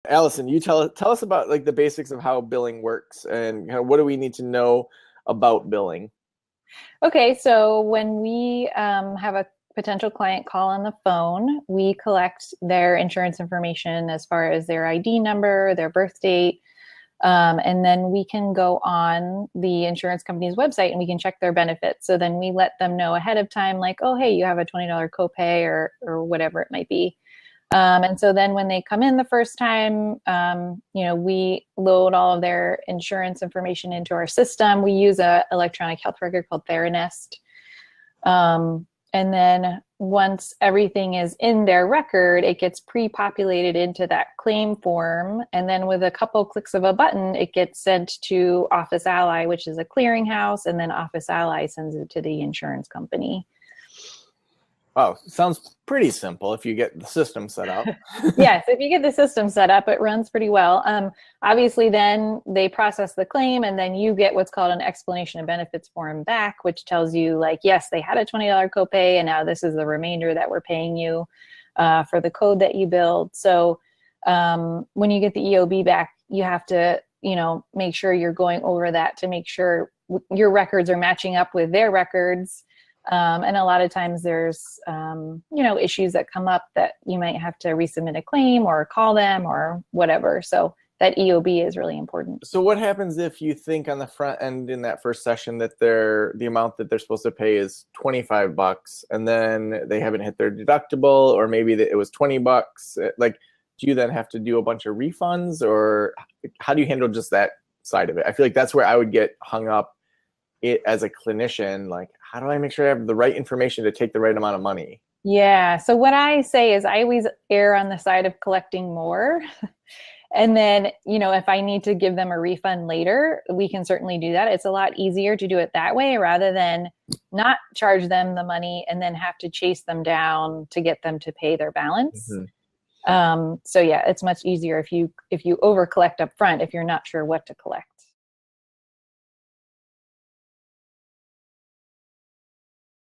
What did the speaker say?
Allison, you tell us about like the basics of how billing works and kind of what do we need to know about billing? Okay, so when we have a potential client call on the phone, we collect their insurance information as far as their ID number, their birth date, and then we can go on the insurance company's website and we can check their benefits. So then we let them know ahead of time, like, oh, hey, you have a $20 copay or whatever it might be. And so then when they come in the first time, we load all of their insurance information into our system. We use a electronic health record called Theranest. And then once everything is in their record, it gets pre-populated into that claim form. And then with a couple clicks of a button, it gets sent to Office Ally, which is a clearinghouse. And then Office Ally sends it to the insurance company. Oh, sounds pretty simple if you get the system set up. Yes, if you get the system set up, it runs pretty well. Obviously, then they process the claim, and then you get what's called an explanation of benefits form back, which tells you, like, yes, they had a $20 copay, and now this is the remainder that we're paying you for the code that you billed. So when you get the EOB back, you have to, make sure you're going over that to make sure your records are matching up with their records. And a lot of times there's, issues that come up that you might have to resubmit a claim or call them or whatever. So that EOB is really important. So what happens if you think on the front end in that first session that the amount that they're supposed to pay is $25 and then they haven't hit their deductible, or maybe it was $20? Like, do you then have to do a bunch of refunds, or how do you handle just that side of it? I feel like that's where I would get hung up as a clinician. Like, how do I make sure I have the right information to take the right amount of money? Yeah. So what I say is I always err on the side of collecting more. And then, if I need to give them a refund later, we can certainly do that. It's a lot easier to do it that way rather than not charge them the money and then have to chase them down to get them to pay their balance. Mm-hmm. So yeah, it's much easier if you over collect up front if you're not sure what to collect.